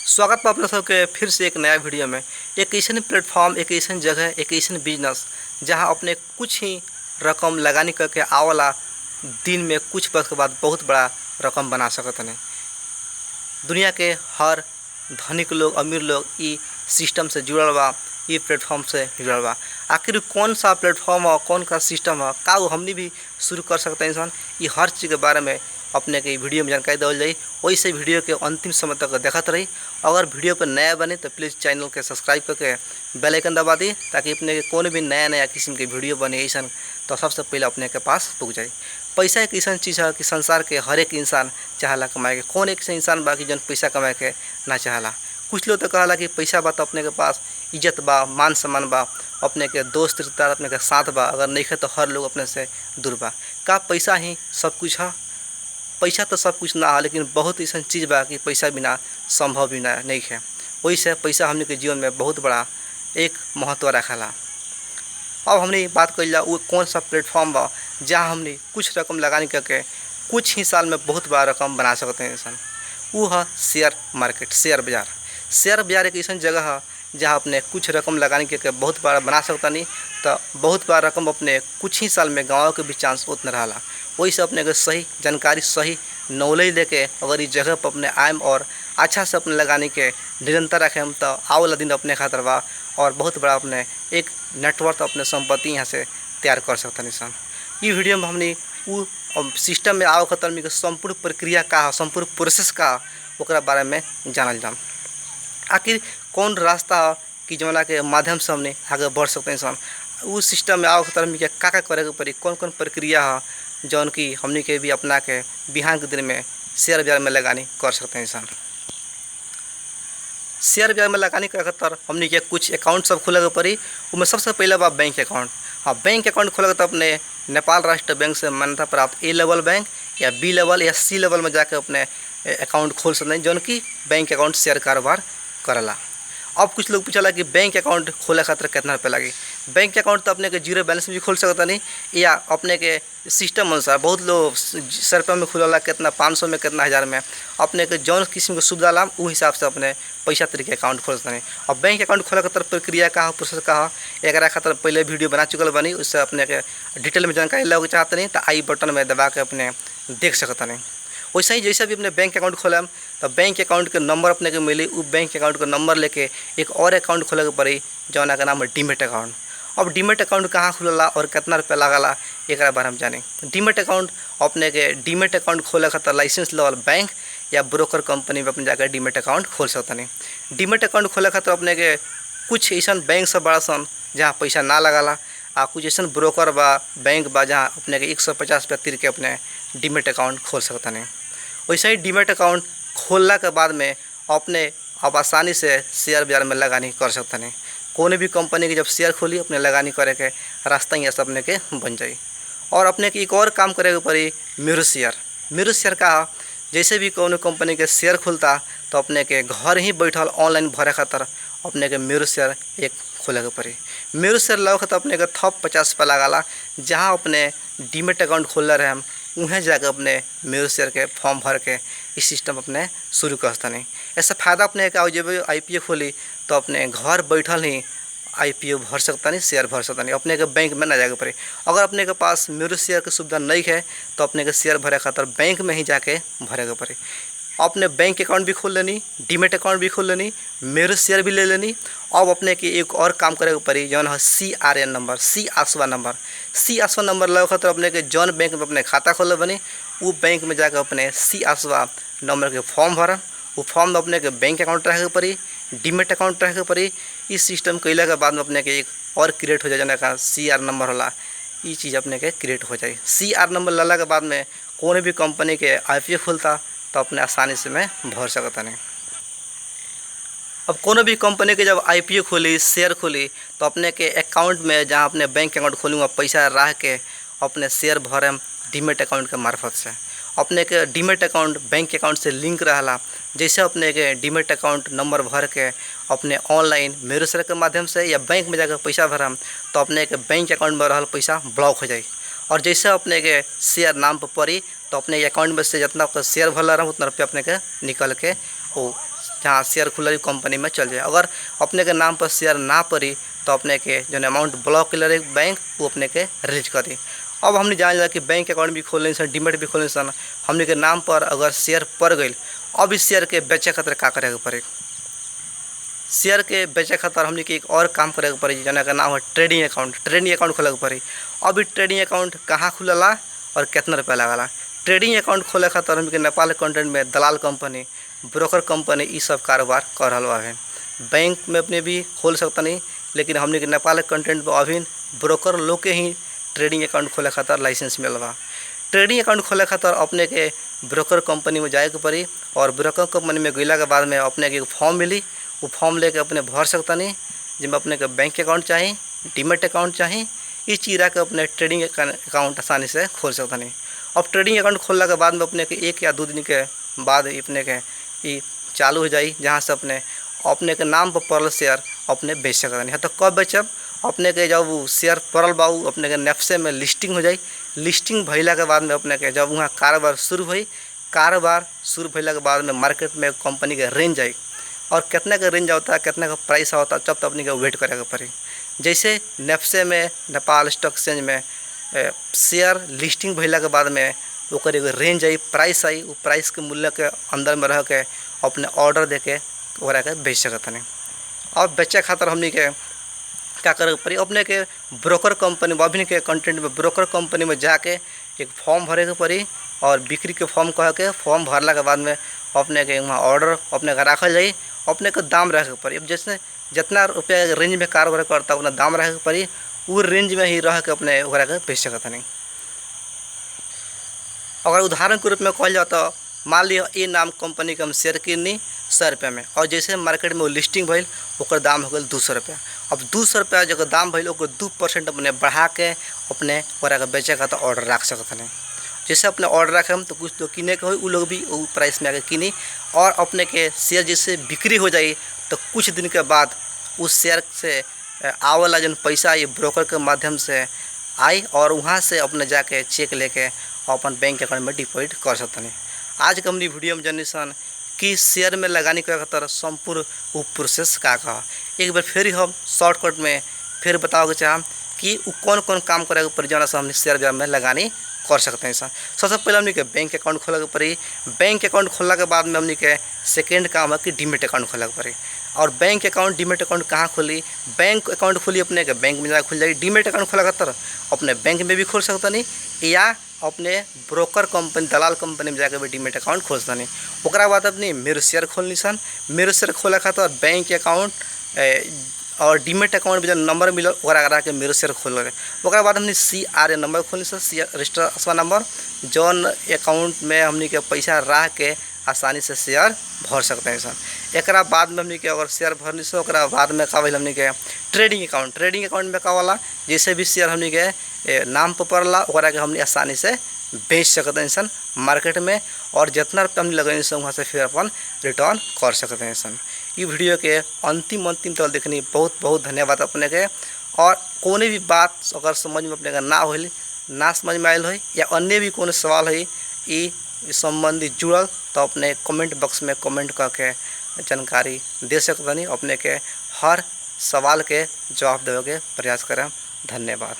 स्वागत बा अपना सबके फिर से एक नया वीडियो में। एक ऐसा प्लेटफॉर्म, एक ऐसा जगह, एक ऐसा बिजनेस जहां अपने कुछ ही रकम लगानी करके आवला दिन में कुछ वर्ष के बाद बहुत बड़ा रकम बना सकत नहीं। दुनिया के हर धनिक लोग, अमीर लोग ई सिस्टम से जुड़ल बा, ई प्लेटफॉर्म से जुड़ल बा। आखिर कौन सा प्लेटफॉर्म है, कौन का सिस्टम है, का वो हमने भी शुरू कर सकते हैं इंसान, ये हर चीज़ के बारे में अपने के वीडियो में जानकारी देवल जाई। वैसे वीडियो के अंतिम समय तक देखते रही। अगर वीडियो पर नया बने तो प्लीज़ चैनल के सब्सक्राइब करके बेल आइकन दबा दी, ताकि अपने के कौन भी नया किस्म के वीडियो बने ऐसा तो सबसे पहले अपने के पास पहुँच जाए। पैसा एक ऐसा चीज़ है कि संसार के हर एक इंसान चाहला कमाए के। कौन एक इंसान बा कि जन पैसा कमाए के ना चाहला। कुछ लोग तो कहला कि पैसा बा तो अपने के पास इज्जत बा, मान सम्मान बा, अपने के दोस्त रिश्तेदार अपने के साथ बा, अगर नहीं है तो हर लोग अपने से दूर बा। का पैसा ही सब कुछ है? पैसा तो सब कुछ ना है, लेकिन बहुत ऐसा चीज़ बा कि पैसा बिना संभव भी ना नहीं है। वही से पैसा हमने के जीवन में बहुत बड़ा एक महत्व रखला। अब हमने बात कर वो कौन सा प्लेटफॉर्म बा जहाँ हमने कुछ रकम लगाने करके कुछ ही साल में बहुत बड़ा रकम बना सकते हैं इंसान। वो है शेयर मार्केट, शेयर बाज़ार। शेयर बाज़ार एक ऐसा जगह है जहाँ अपने कुछ रकम लगाने के बहुत बड़ा बना सकता नहीं, तो बहुत बड़ा रकम अपने कुछ ही साल में गाँव के भी चांस उतना रहा। वही से अपने के सही जानकारी, सही नॉलेज लेके अगर इस जगह पर अपने आएम और अच्छा से अपने लगाने के निरंतर रखें तो आवेला दिन अपने खातर बा और बहुत बड़ा अपने एक नेटवर्क अपने संपत्ति यहाँ से तैयार कर सकते हैं इंसान। ये वीडियो में हमने वो सिस्टम में आवे खतर में संपूर्ण प्रक्रिया का, संपूर्ण प्रोसेस का ओकरा बारे में जानल जाम। आखिर कौन रास्ता कि जमना के माध्यम से हमने आगे बढ़ सकते हैं इंसान। वो सिस्टम में आवे खतर में का करे के पड़ी, कौन कौन प्रक्रिया है जौन की हमने के भी अपना के बिहान के दिन में शेयर बाजार में लगानी कर सकते हैं इंसान। शेयर बाजार में लगाने के खतर हमने के कुछ अकाउंट सब खोले के पड़ी। उनमें सबसे पहले बा बैंक अकाउंट। हाँ, बैंक अकाउंट खोले तो अपने नेपाल राष्ट्र बैंक से मान्यता प्राप्त ए लेवल बैंक या बी लेवल या सी लेवल में जाकर अपने अकाउंट खोल सकते हैं, जौन की बैंक अकाउंट शेयर कारोबार करला। अब कुछ लोग पूछला कि बैंक अकाउंट खोले खातिर कितना रुपये लगी। बैंक अकाउंट तो अपने के जीरो बैलेंस में भी खोल सकता नहीं, या अपने के सिस्टम अनुसार बहुत लोग 100 रुपये में खुला, कितना 500 में, कितना 1000 में, अपने के जौन किस्म के सुविधा ला वो हिसाब से अपने पैसा तरीके अकाउंट खोल सकते हैं। और बैंक अकाउंट खोले खातिर प्रक्रिया का, प्रोसेस का, एक खातर पहले वीडियो बना चुकल बनी, उससे अपने के डिटेल में जानकारी लेके चाहते नहीं तो आई बटन में दबा के अपने देख सकते नहीं। वैसे ही जैसे भी अपने बैंक अकाउंट खोलम तो बैंक अकाउंट के नंबर अपने के मिली, वो बैंक अकाउंट का नंबर लेके एक और अकाउंट खोले के पड़ी जौना का नाम है डीमेट अकाउंट। अब डीमेट अकाउंट कहाँ खुलला और कितना रुपया लागला एक बारे में जानी। डीमेट अकाउंट अपने के डीमेट अकाउंट खोले खातिर लाइसेंस लेवल बैंक या ब्रोकर कंपनी में अपने जाकर डीमेट अकाउंट खोल सकता नहीं। डीमेट अकाउंट खोले खातिर अपने के कुछ ऐसा बैंक सब बड़ा सन जहाँ पैसा ना लगाला, आ कुछ ऐसा ब्रोकर बा, बैंक बा जहाँ अपने के 150 रुपया तिर के अपने डीमेट अकाउंट खोल सकता नहीं। वैसे ही डीमेट अकाउंट खोलने के बाद में अपने अब आसानी से शेयर बाज़ार में लगानी कर सकते हैं। कोई भी कंपनी की जब शेयर खोली अपने लगानी करे के रास्ता ही अपने के बन जाए। और अपने के एक और काम करे के पड़ी म्यूचुअल शेयर। म्यूचुअल शेयर का जैसे भी कोनो कंपनी के शेयर खुलता तो अपने के घर ही बैठल ऑनलाइन भरे खातर अपने के म्यूचुअल शेयर एक खोले के पड़ी। म्यूचुअल शेयर लगे खातर अपने के थप 50 रुपया लगाला। जहाँ अपने डीमेट अकाउंट खोलने रहे उन्हें जाकर अपने म्यूचुअल शेयर के फॉर्म भर के इस सिस्टम अपने शुरू कर सकते नहीं। ऐसा फ़ायदा अपने का जब IPO खोली तो अपने घर बैठल ही IPO भर सकता नहीं, शेयर भर सकता नहीं, अपने के बैंक में ना जाके पड़े। अगर अपने के पास म्यूचुअल शेयर की सुविधा नहीं है तो अपने के शेयर भरे खातर बैंक में ही जाके भरे के पड़े। अपने बैंक अकाउंट भी खोल लेनी, डीमेट अकाउंट भी खोल लेनी, म्यूचुअल शेयर भी ले लेनी। अब अपने के एक और काम करे के पड़ी जौन है CRN नंबर, सी आसवा नंबर लगे खातर अपने के जौन बैंक में अपने खाता खोले बनी वो बैंक में जाकर अपने सी आसवा नंबर के फॉर्म भरम। वो फॉर्म में अपने के बैंक अकाउंट रखे के पड़ी, डीमेट अकाउंट रखे के पड़ी। इस सिस्टम कैला के बाद में अपने के एक और क्रिएट हो जाए जना का CR नंबर होला, ये चीज़ अपने के क्रिएट हो जाए। CR नंबर लाला के बाद में कोई भी कंपनी के IPO खुलता तो अपने आसानी से मैं भर सकता नहीं। अब कोनो भी कंपनी के जब IPO खोली, शेयर खोली तो अपने के अकाउंट में जहाँ अपने बैंक अकाउंट खोलूँगा पैसा रह के अपने शेयर भरम डीमेट अकाउंट के मार्फत से। अपने के डीमेट अकाउंट बैंक अकाउंट से लिंक रहला। जैसे अपने के डीमेट अकाउंट नंबर भर के अपने ऑनलाइन म्यूचुअल शेयर के माध्यम से या बैंक में जाकर पैसा भरम तो अपने के बैंक अकाउंट में रहल पैसा ब्लॉक हो जाए। और जैसे अपने के शेयर नाम पर पड़ी तो अपने अकाउंट में से जितना शेयर भरला रहा उतना रुपया अपने के निकल के वो जहाँ शेयर खुला कंपनी में चल जाए। अगर अपने के नाम पर शेयर ना पड़ी तो अपने के जो अमाउंट ब्लॉक कर रहे बैंक वो अपने के रिलीज कर दी। अब हमने जान लिया कि बैंक अकाउंट भी खोलने सन, डीमेट भी खोलने सन, हमने के नाम पर अगर शेयर पड़ गई, अब इस शेयर के बेचे खातिर का करे के पड़े। शेयर के बेचे खातिर हमने के एक और काम करे के पड़ी, जना का नाम है ट्रेडिंग अकाउंट। ट्रेडिंग अकाउंट खोले के पड़ी। अब ट्रेडिंग अकाउंट कहाँ खुलला और कितना रुपया लगला। ट्रेडिंग अकाउंट खोले खातिर हमके नेपाल कंटेंट में दलाल कंपनी, ब्रोकर कंपनी ये सब कारोबार कर रहा है। बैंक में अपने भी खोल सकता नहीं, लेकिन हमने के नेपाल कंटेंट में अभी ब्रोकर लोग के ही ट्रेडिंग अकाउंट खोले खातिर लाइसेंस मिलल बा। ट्रेडिंग अकाउंट खोले खातिर अपने के ब्रोकर कंपनी में जाए के पड़ी और ब्रोकर कंपनी में गइला के बाद में अपने के फॉर्म मिली, वो फॉर्म लेके अपने भर सकता नहीं, जिसमें अपने के बैंक अकाउंट चाहिए, डीमेट अकाउंट चाहिए, इस चीज़ के अपने ट्रेडिंग अकाउंट आसानी से खोल सकता नहीं। अब ट्रेडिंग अकाउंट खोलने के बाद में अपने के 1 या 2 दिन के बाद अपने के ये चालू हो जाए, जहाँ से अपने के नाम पर पड़ल शेयर अपने बेच सकता नहीं। तो कब बेचब, अपने के जब वो शेयर पड़ल बा अपने के नेफ्से में लिस्टिंग हो जाए। लिस्टिंग भैला के बाद में अपने के जब वहाँ कारोबार शुरू हुई, कारोबार शुरू भैला के बाद में मार्केट में कंपनी के रेंज आई और कितना का रेंज होता है, कितना का प्राइस होता है, जब तक अपने के वेट करे के पड़ी। जैसे नेफ्से में नेपाल स्टॉक एक्सचेंज में शेयर लिस्टिंग भैला के बाद में ओकर एगो रेंज आई, प्राइस आई, वो प्राइस के मूल्य के अंदर में रह के अपने ऑर्डर दे के ओकरा के बेच सकत नहीं। अब बेचे खातिर हमनी के क्या करे पड़ी, अपने के ब्रोकर कंपनी अभी के कंटेंट में ब्रोकर कंपनी में जाके एक फॉर्म भरे के पड़ी और बिक्री के फॉर्म कह के फॉर्म भरला के बाद में अपने के वहाँ ऑर्डर अपने के रखल जाए, अपने के दाम रखे के पड़ी। अब जैसे जितना रुपया रेंज में कारोबार करता उतना दाम रखे के पड़ी, वो रेंज में ही रह के अपने ओकरा के बेच सकत नहीं। अगर उदाहरण के रूप में कहल जाए तो मान लिया ये नाम कंपनी के हम शेयर किनी 100 रुपये में और जैसे मार्केट में वो लिस्टिंग भइल ओकर दाम हो गया 200 रुपया। अब 200 रुपया जब दाम भइल ओकर 2% अपने बढ़ा के अपने ओकरा के बेचे का तो ऑर्डर रख सकत नहीं। जैसे अपने ऑर्डर रखे तो कुछ लोग किने के हो, वो लोग भी वो प्राइस में आके किनी और अपने के शेयर जैसे बिक्री हो जाए तो कुछ दिन के बाद उस शेयर से आवेला जन पैसा ये ब्रोकर के माध्यम से आई और वहाँ से अपने जाके चेक लेके अपन बैंक अकाउंट में डिपॉजिट कर सकते हैं। आज के हमने वीडियो में जानी कि शेयर में लगाने के खातिर संपूर्ण वो प्रोसेस का एक बार फिर हम शॉर्टकट में फिर बताओगे चाह कि वो कौन कौन काम करे पर जाना से हमने शेयर बाजार में लगानी कर सकते हैं। सबसे पहले हमने के बैंक अकाउंट खोला के पड़ी। बैंक अकाउंट खोलने के बाद में हमने के सेकेंड काम है कि डीमेट अकाउंट खोला के पड़ी। और बैंक अकाउंट डीमेट अकाउंट कहाँ खोली, बैंक अकाउंट खोली अपने के बैंक में जाकर खुल जाएगी। डीमेट अकाउंट खोला कर अपने बैंक में भी खोल सकता नहीं या अपने ब्रोकर कंपनी दलाल कंपनी में जाकर भी डीमेट अकाउंट खोल सकता नहीं। ओकरा बाद अपनी मेरो शेयर खोलनी सन। मेरो शेयर खोला खातर बैंक अकाउंट और डीमेट अकाउंट में जो नंबर मिलल ओकरा के मेरो शेयर खोल रहे। ओकरा बाद हमने CRA नंबर खोलनी सन, रजिस्टर अथवा नंबर, जौन अकाउंट में हमने के पैसा रह के आसानी से शेयर भर सकते हैं सर। एक बाद में हमने के अगर शेयर भरनी से ओकरा बाद में का हमने के ट्रेडिंग अकाउंट में का वाला जैसे भी शेयर हमने के नाम पर पड़ला ओकरा के हमने आसानी से बेच सकते हैं सन मार्केट में और जितना रुपये हमने लगेंगे सन वहाँ से फिर अपन रिटर्न कर सकते हैं सन। ये वीडियो के अंतिम तक देखने बहुत बहुत धन्यवाद अपने के। और कोई भी बात अगर समझ में अपने का ना हो ना समझ में आयल हो या अन्य भी कोनो सवाल है ये संबंधी जुड़ल तो अपने कमेंट बॉक्स में कमेंट करके जानकारी दे सकते नहीं। अपने के हर सवाल के जवाब देवे के प्रयास करें। धन्यवाद।